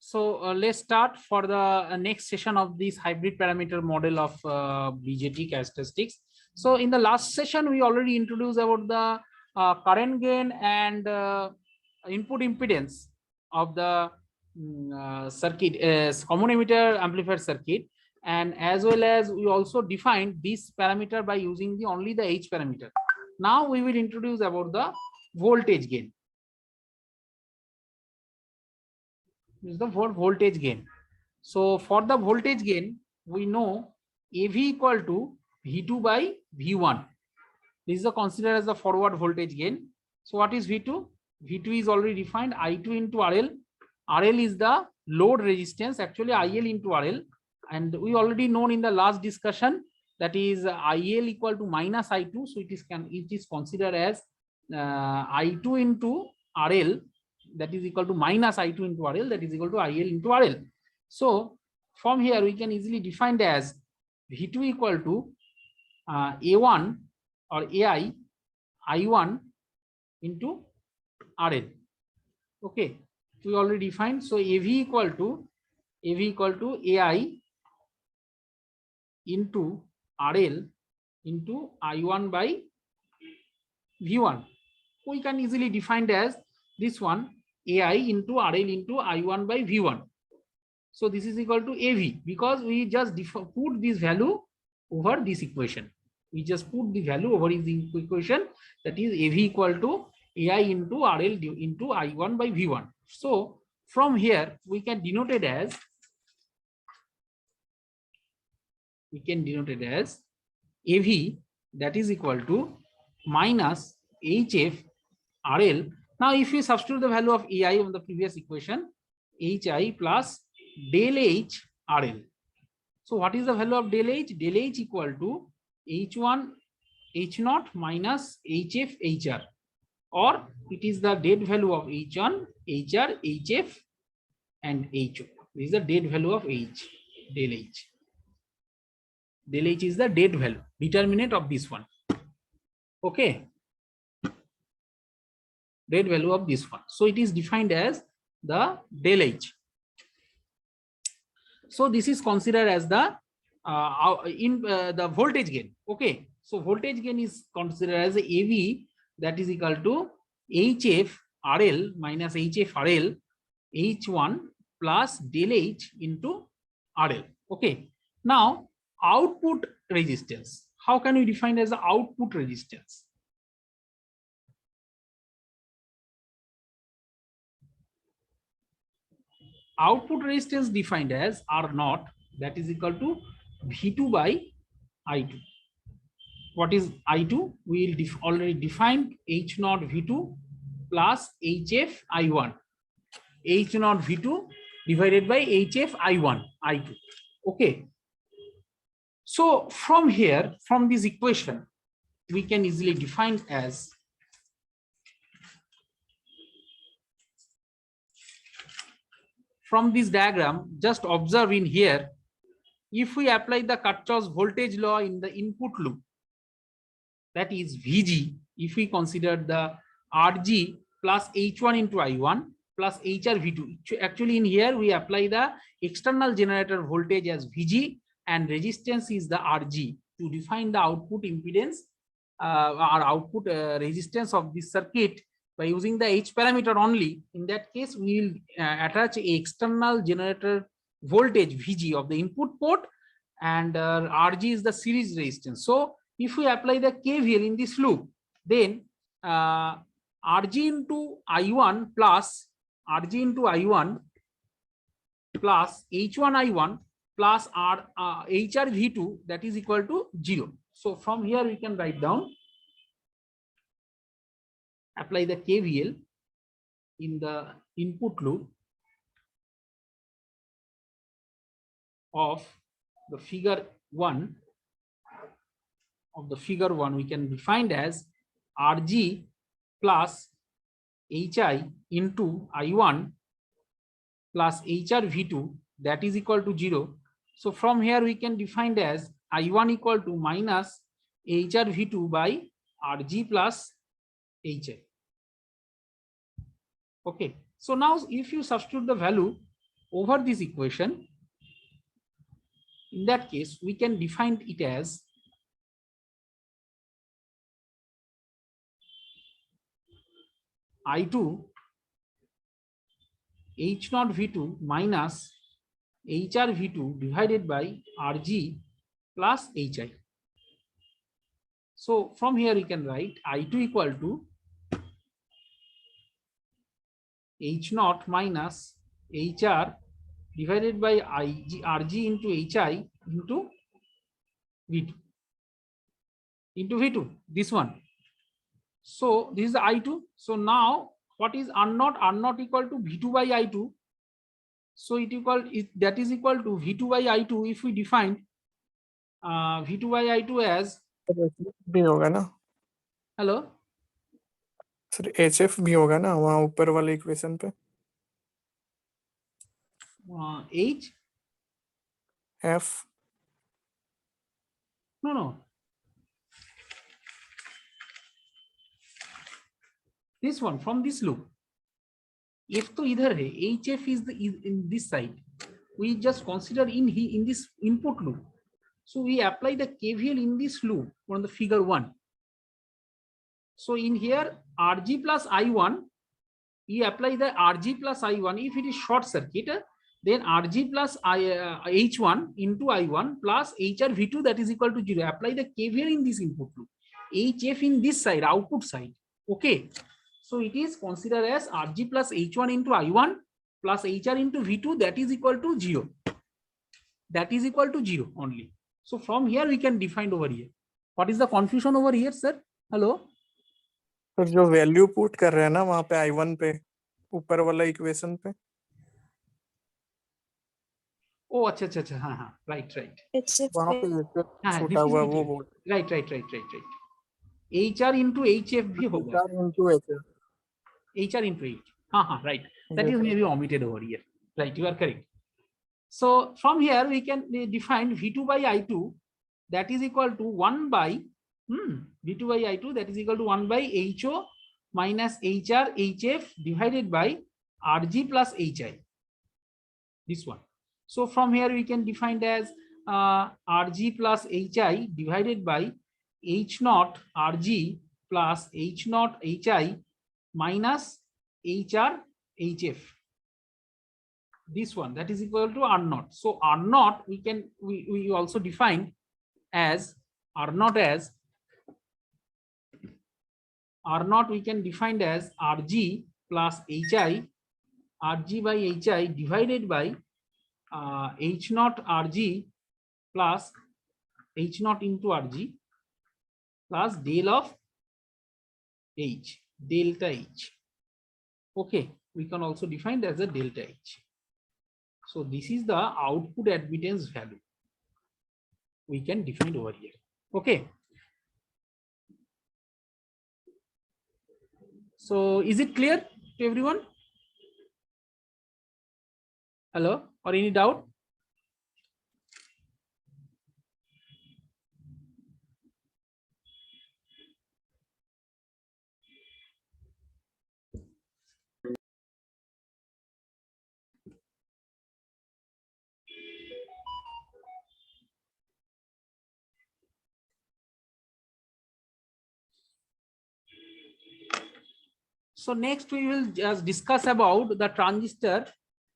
So let's start for the next session of this hybrid parameter model of BJT characteristics. So in the last session, we already introduced about the current gain and input impedance of the circuit, common emitter amplifier circuit, and as well as we also defined this parameter by using the only the H parameter. Now we will introduce about the voltage gain. Is the voltage gain. So for the voltage gain, we know AV equal to V2 by V1. This is considered as the forward voltage gain. So what is V2? V2 is already defined, I2 into RL. RL is the load resistance, actually IL into RL. And we already known in the last discussion that is IL equal to minus I2. So it is considered as I2 into RL, that is equal to minus I2 into RL, that is equal to IL into RL. So from here we can easily define as V2 equal to A1 or AI I1 into RL. Okay, we already defined. So AV equal to AI into RL into I1 by V1. We can easily define as this one, AI into RL into I1 by V1. So this is equal to AV, because we just put this value over this equation. We just put the value over the equation, that is AV equal to AI into RL into I1 by V1. So from here we can denote it as AV, that is equal to minus HF RL. Now if you substitute the value of AI on the previous equation, HI plus del H RL. So what is the value of del H? Del H equal to H1 H0 minus HF HR, or it is the dead value of H1 HR HF and HO. This is the dead value of H, del H. Del H is the dead value, determinant of this one. Okay, dead value of this one. So it is defined as the del H. So this is considered as the the voltage gain. Okay, so voltage gain is considered as AV, that is equal to HF RL minus HF RL H1 plus del H into RL. Okay, now output resistance. How can we define as the output resistance? Output resistance defined as R0, that is equal to V2 by I2. What is I2? We will already defined H0 V2 plus HF I1. H0 V2 divided by HF I1 I2. Okay. So from here, from this equation, we can easily define as from this diagram. Just observe in here, if we apply the Kirchhoff's voltage law in the input loop, that is VG, if we consider the RG plus H1 into I1 plus HR V2, actually in here we apply the external generator voltage as VG and resistance is the RG to define the output impedance or output resistance of this circuit by using the H parameter only. In that case, we will attach a external generator voltage VG of the input port, and RG is the series resistance. So if we apply the KVL in this loop, then RG into I1 plus H1 I1 plus HR V2, that is equal to 0. So from here we can write down, apply the KVL in the input loop of the figure 1. We can define as RG plus HI into I1 plus HR V2, that is equal to 0. So from here we can define as I1 equal to minus HR V2 by RG plus HI. Okay, so now if you substitute the value over this equation, in that case, we can define it as I2 H naught V2 minus HR V2 divided by RG plus HI. So from here we can write I2 equal to H naught minus HR divided by RG into HI into V2 this one. So this is the I2. So now what is R naught? R naught equal to V2 by I2. So that is equal to V2 by I2 if we define V2 by I2 as भी होगा ना hello sir HF भी होगा ना वहाँ ऊपर वाले equation पे H F no this one from this loop F तो इधर है HF is in this side we just consider in this input loop. So we apply the KVL in this loop on the figure 1. So in here RG plus I1, we apply the RG plus I1. If it is short circuit, then RG plus H1 into I1 plus HR V2 that is equal to 0. Apply the KVL in this input loop. HF in this side, output side. Okay. So it is considered as RG plus H1 into I1 plus HR into V2 that is equal to 0. That is equal to 0 only. So from here we can define over here. What is the confusion over here, sir? Hello? तो जो value put कर रहे हैं ना वहाँ पे I1 पे ऊपर वाला इक्वेशन पे Oh, अच्छा हाँ right वहाँ पे छूटा हुआ वो बोल right HR into HF भी होगा HR into HF HR into H हाँ right that is maybe omitted over here right you are correct. So from here we can define V2 by I2 that is equal to 1 by V2 by I2 that is equal to 1 by HO minus HR HF divided by RG plus HI. This one. So from here we can define as RG plus HI divided by H naught RG plus H naught HI minus HR HF. This one that is equal to R naught. So R naught we also define as R naught we can define as RG plus HI, RG by HI divided by H naught RG plus H naught into RG plus del of H, delta H. Okay, we can also define it as a delta H. So this is the output admittance value we can define over here. Okay. So is it clear to everyone? Hello, or any doubt? So next we will just discuss about the transistor.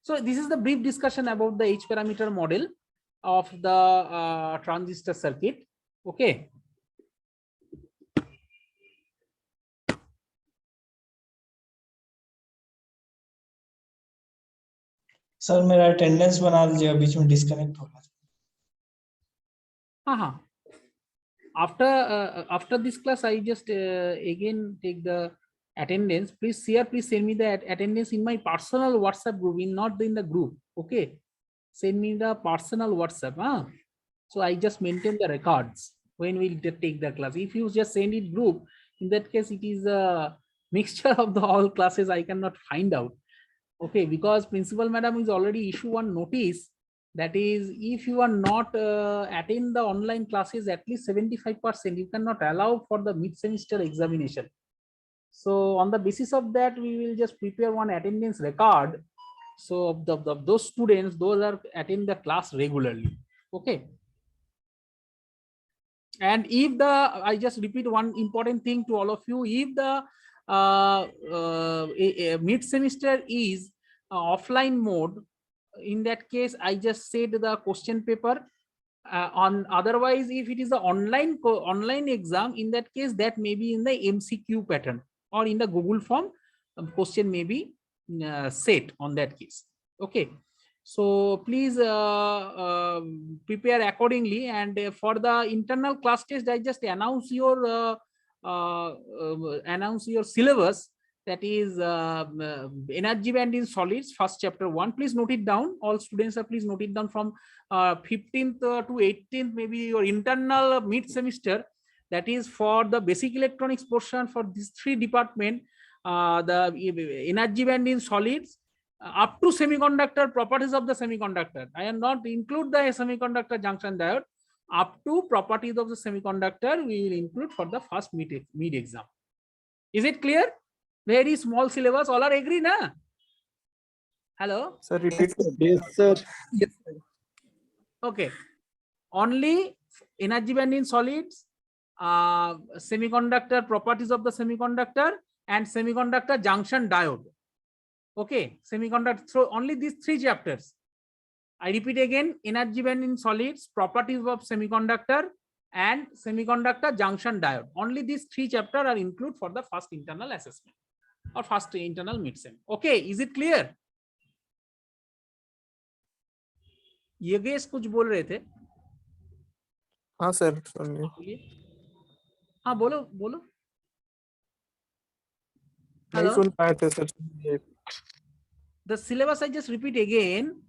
So this is the brief discussion about the H parameter model of the transistor circuit. Okay. Sir मेरा attendance बना दीजिएगा बीच में disconnect हो रहा है. हाँ. After this class I just again take the attendance. Please send me the attendance in my personal WhatsApp group, not in the group. Okay, send me the personal WhatsApp. So I just maintain the records when we take the class. If you just send it group, in that case it is a mixture of the all classes. I cannot find out. Okay, because principal madam is already issue one notice, that is if you are not attend the online classes at least 75%, you cannot allow for the mid-semester examination. So on the basis of that, we will just prepare one attendance record. So those students, those are attend the class regularly. Okay. And if the, I just repeat one important thing to all of you, if the mid semester is offline mode, in that case I just said the question paper on, otherwise if it is the online exam, in that case that may be in the MCQ pattern or in the Google form, question may be set on that case. Okay. So please prepare accordingly. And for the internal class test, I just announce your syllabus. That is energy band in solids, first chapter 1. Please note it down. All students are please note it down from 15th to 18th, maybe your internal mid semester. That is for the basic electronics portion for these 3 department. The energy band in solids, up to semiconductor, properties of the semiconductor. I am not include the semiconductor junction diode. Up to properties of the semiconductor, we will include for the first mid exam. Is it clear? Very small syllabus. All are agree, na? Hello? Sir, repeat. Yes, sir. Yes. Okay. Only energy band in solids, semiconductor, properties of the semiconductor, and semiconductor junction diode. Okay, semiconductor. So only these 3 chapters. I repeat again: energy band in solids, properties of semiconductor, and semiconductor junction diode. Only these 3 chapters are included for the first internal assessment or first internal mid-sem. Okay, is it clear? Yogesh कुछ बोल रहे थे? हाँ sir, सुनिए। हाँ बोलो बोलो। नहीं सुन पाए थे sir. The syllabus I just repeat again: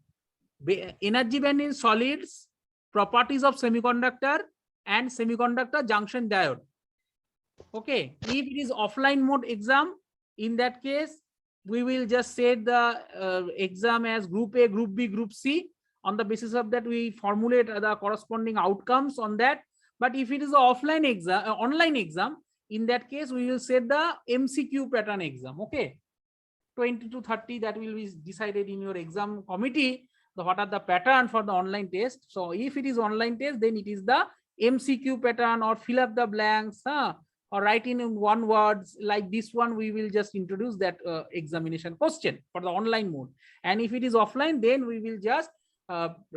energy band in solids, properties of semiconductor, and semiconductor junction diode. Okay, if it is offline mode exam, in that case we will just set the exam as group A, group B, group C. On the basis of that we formulate the corresponding outcomes on that. But if it is an offline exam, online exam, in that case we will set the MCQ pattern exam. Okay, 20 to 30, that will be decided in your exam committee. So what are the pattern for the online test? So if it is online test, then it is the MCQ pattern, or fill up the blanks, or write in 1 words like this one. We will just introduce that examination question for the online mode. And if it is offline, then we will just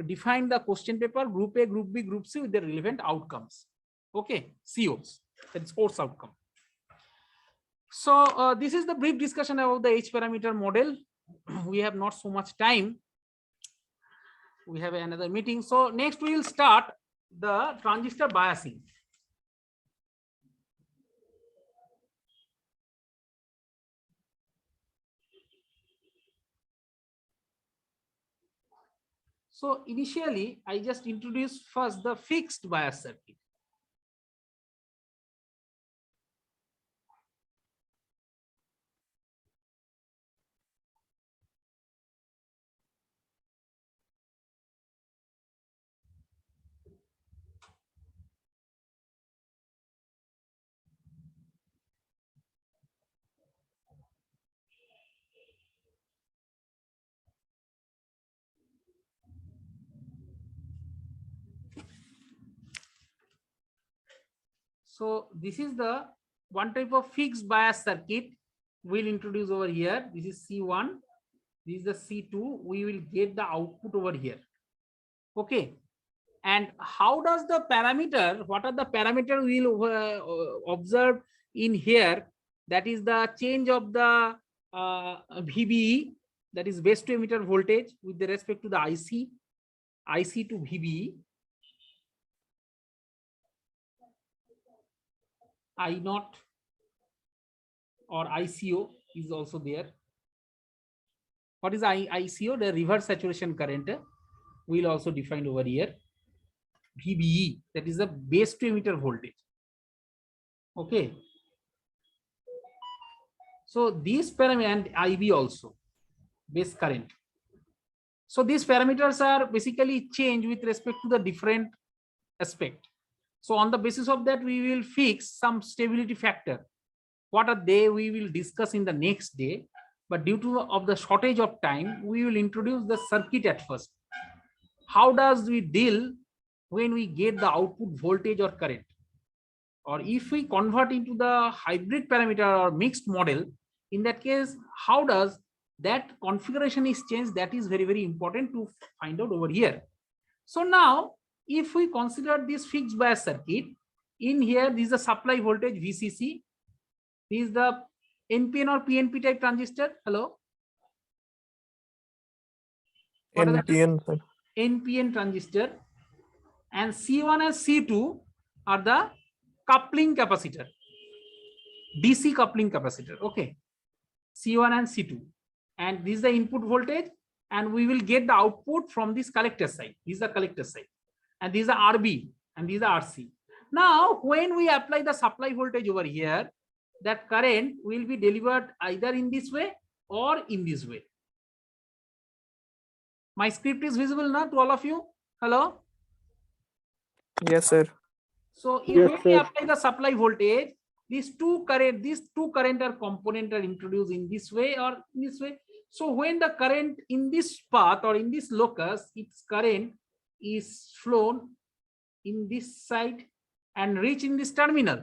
define the question paper, group A, group B, group C, with the relevant outcomes. Okay, COs, that is course outcome. So this is the brief discussion about the H parameter model. We have not so much time. We have another meeting. So next we will start the transistor biasing. So initially, I just introduced first the fixed bias circuit. So this is the one type of fixed bias circuit we'll introduce over here. This is C1, this is the C2. We will get the output over here. Okay, and how does the parameter, what are the parameter we'll observe in here? That is the change of the VBE, that is base to emitter voltage with the respect to the IC to VBE. I naught or ICO is also there. What is ICO? The reverse saturation current. We'll also define over here. VBE, that is the base to emitter voltage. Okay. So these parameters, and IB also, base current. So these parameters are basically changed with respect to the different aspect. So on the basis of that, we will fix some stability factor. What are they? We will discuss in the next day. but due to of the shortage of time, we will introduce the circuit at first. How does we deal when we get the output voltage or current? Or if we convert into the hybrid parameter or mixed model, in that case, how does that configuration is changed? That is very, very important to find out over here. So now, if we consider this fixed bias circuit, in here, this is a supply voltage VCC. This is the NPN or PNP type transistor. Hello? What are the NPN, sir. NPN transistor, and C1 and C2 are the coupling capacitor, DC coupling capacitor. Okay, C1 and C2, and this is the input voltage, and we will get the output from this collector side. This is the collector side, and these are RB and these are RC. Now, when we apply the supply voltage over here, that current will be delivered either in this way or in this way. My script is visible now to all of you? Hello? Yes, sir. So if Yes, we sir. apply the supply voltage, these two current are component are introduced in this way or in this way. So when the current in this path or in this locus, its current is flown in this side and reach in this terminal.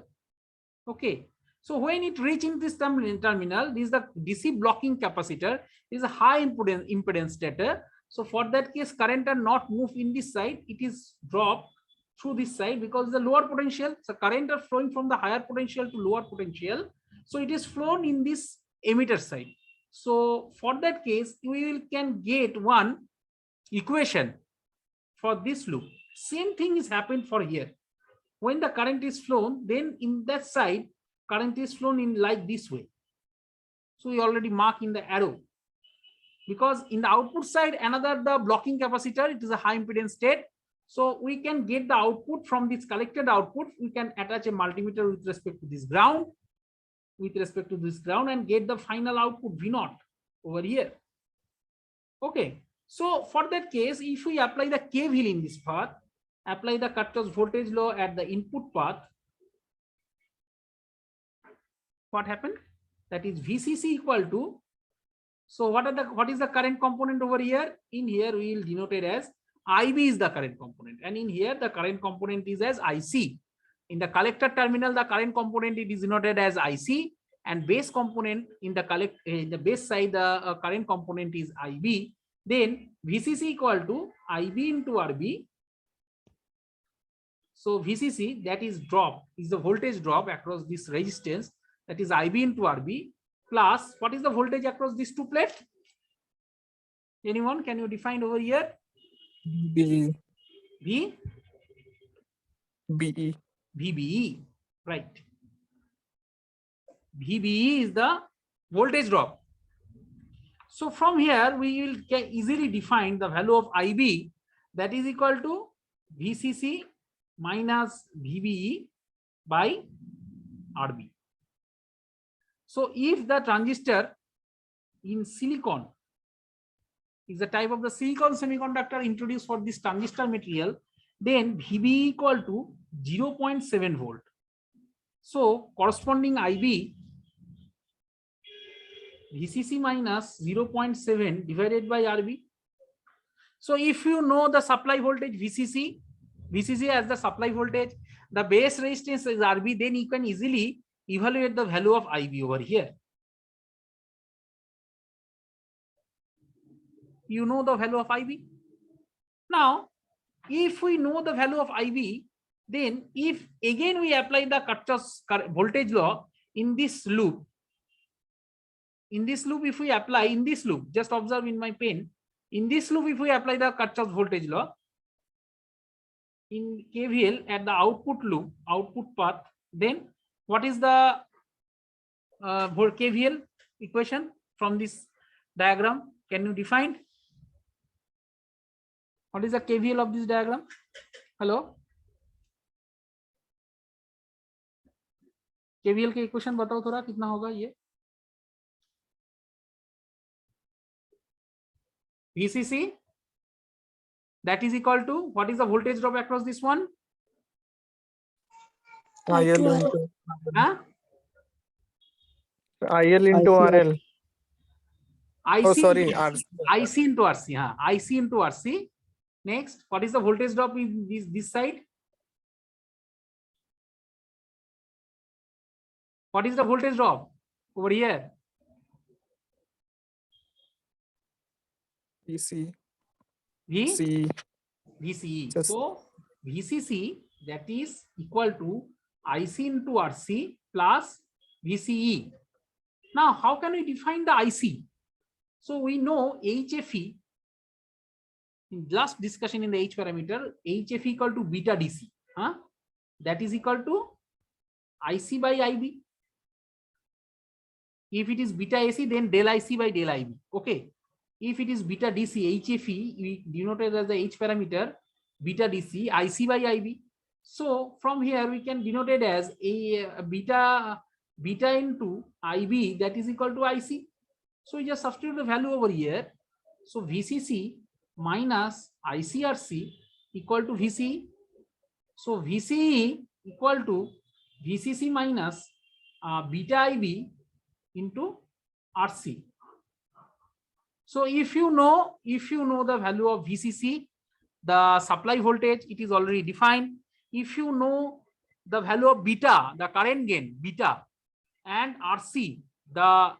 Okay. So when it reaching this terminal, this is the DC blocking capacitor, is a high impedance stator. So for that case, current are not move in this side, it is dropped through this side because the lower potential. So current are flowing from the higher potential to lower potential. So it is flown in this emitter side. So for that case, we can get one equation for this loop. Same thing is happened for here. When the current is flown, then in that side, current is flown in like this way. So we already mark in the arrow. Because in the output side, another the blocking capacitor, it is a high impedance state. So we can get the output from this collected output. We can attach a multimeter with respect to this ground, and get the final output V0 over here. Okay. So for that case, if we apply the KVL in this path, apply the Kirchhoff's voltage law at the input path, what happened? That is VCC equal to, so what is the current component over here? In here we will denote it as IB is the current component, and in here the current component is as IC. In the collector terminal, the current component it is denoted as IC, and base component in the base side the current component is IB. Then VCC equal to IB into RB. So VCC, that is drop, is the voltage drop across this resistance, that is IB into RB, plus what is the voltage across these two plates? Anyone, can you define over here? BE. VBE, right. VBE is the voltage drop. So from here we will easily define the value of IB, that is equal to VCC minus VBE by RB. So if the transistor in silicon is the type of the silicon semiconductor introduced for this transistor material, then VBE equal to 0.7 volt. So corresponding IB, VCC minus 0.7 divided by RB. So if you know the supply voltage VCC as the supply voltage, the base resistance is RB, then you can easily evaluate the value of IB over here. You know the value of IB. Now, if we know the value of IB, then if again we apply the Kirchhoff's voltage law in this loop, if we apply in this loop, just observe in my pen, in this loop, if we apply the Kirchhoff's voltage law in KVL at the output loop, output path, then what is the KVL equation from this diagram? Can you define? What is the KVL of this diagram? Hello? KVL के equation बताओ थोड़ा, कितना होगा ये? VCC, that is equal to, what is the voltage drop across this one? IL into Huh? IL into RL. Oh, IC sorry, into RC. IC into RC. IC into RC. Next, what is the voltage drop in this side? What is the voltage drop over here? PC. V C. VCE. Just So VCC, that is equal to IC into RC plus VCE. Now, how can we define the IC? So we know HFE, in last discussion in the H parameter, HF equal to beta DC. That is equal to IC by IB. If it is beta AC, then del IC by del IB. Okay. If it is beta DC, HFE, we denote it as the H parameter, beta DC, IC by IB. So from here we can denote it as a beta into IB, that is equal to IC. So we just substitute the value over here. So VCC minus ICRC equal to VCE. So VCE equal to VCC minus beta IB into RC. So if you know the value of VCC, the supply voltage, it is already defined. If you know the value of beta, the current gain beta, and RC, the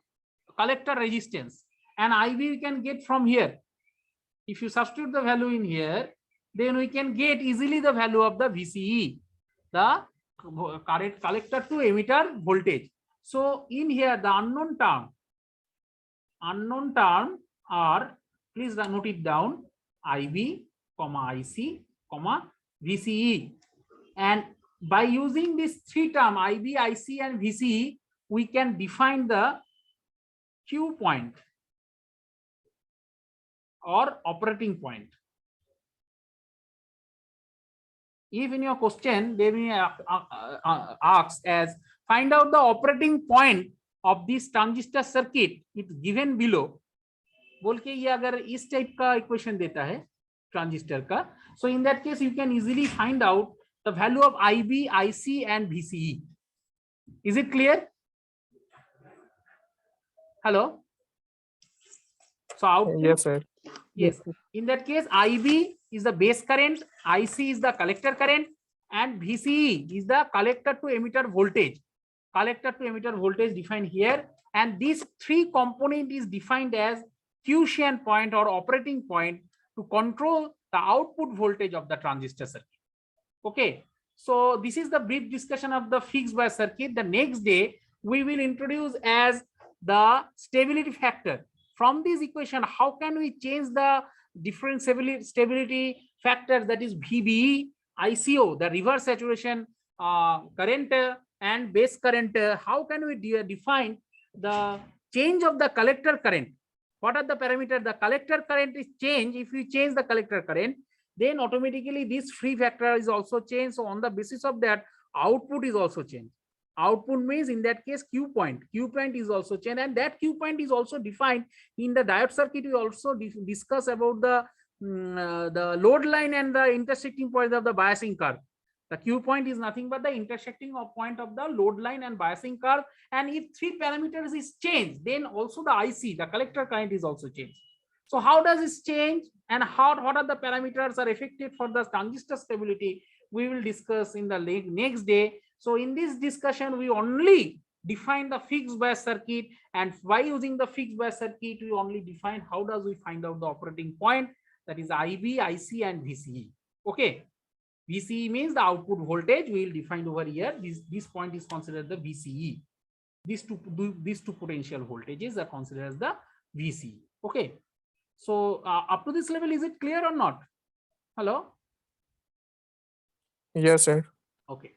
collector resistance, and IB we can get from here. If you substitute the value in here, then we can get easily the value of the VCE, the current collector to emitter voltage. So in here the unknown term are, please note it down, IB, IC, VCE. And by using these three terms, IB, IC and VCE, we can define the Q point or operating point. If in your question they will ask as find out the operating point of this transistor circuit, it's given below, बोल के ये अगर इस type का equation देता है transistor का, so in that case you can easily find out the value of IB, IC and VCE. Is it clear? Hello? So output, yes, sir. yes, in that case IB is the base current, IC is the collector current, and VCE is the collector to emitter voltage. Collector to emitter voltage defined here, and these three component is defined as Q-shunt point or operating point to control the output voltage of the transistor circuit. Okay, so this is the brief discussion of the fixed bias circuit. The next day we will introduce as the stability factor. From this equation, how can we change the different stability factors, that is VBE, ICO, the reverse saturation current and base current? How can we define the change of the collector current? What are the parameters? The collector current is changed. If you change the collector current, then automatically this free factor is also changed. So on the basis of that, output is also changed. Output means in that case Q point is also changed, and that Q point is also defined in the diode circuit. We also discuss about the load line and the intersecting point of the biasing curve. The Q point is nothing but the intersecting of point of the load line and biasing curve. And if three parameters is changed, then also the IC, the collector current, is also changed. So how does this change, and what are the parameters are affected for the transistor stability? We will discuss in the next day. So in this discussion, we only define the fixed bias circuit, and by using the fixed bias circuit, we only define how does we find out the operating point, that is IB, IC and VCE. Okay. VCE means the output voltage. We will define over here. This point is considered the VCE. These two potential voltages are considered as the VCE. Okay. So up to this level, is it clear or not? Hello? Yes, sir. Okay.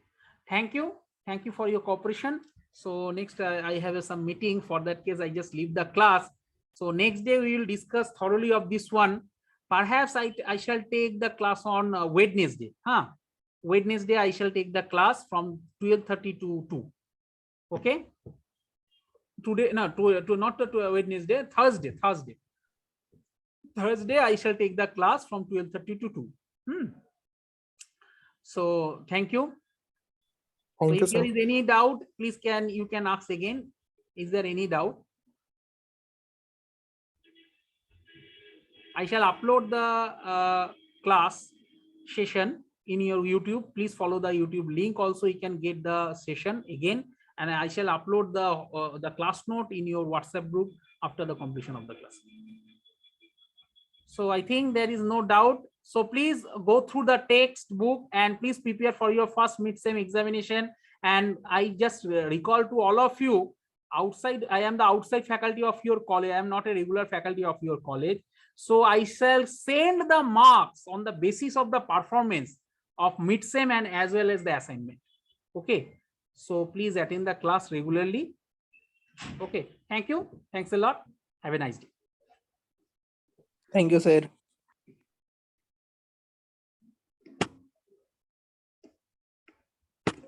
Thank you. Thank you for your cooperation. So next I have some meeting. For that case, I just leave the class. So next day we will discuss thoroughly of this one. Perhaps I shall take the class on Wednesday. Wednesday I shall take the class from 12:30 to 2. Okay. Today, no, not to Wednesday, Thursday. Thursday I shall take the class from 12:30 to 2. So thank you. Thank you, So if there sir. is any doubt, please you can ask again. Is there any doubt? I shall upload the class session in your YouTube. Please follow the YouTube link. Also, you can get the session again, and I shall upload the class note in your WhatsApp group after the completion of the class. So I think there is no doubt. So please go through the textbook and please prepare for your first mid-sem examination. And I just recall to all of you, outside, I am the outside faculty of your college. I am not a regular faculty of your college. So I shall send the marks on the basis of the performance of mid-sem and as well as the assignment. Okay. So please attend the class regularly. Okay. Thank you. Thanks a lot. Have a nice day. Thank you, sir.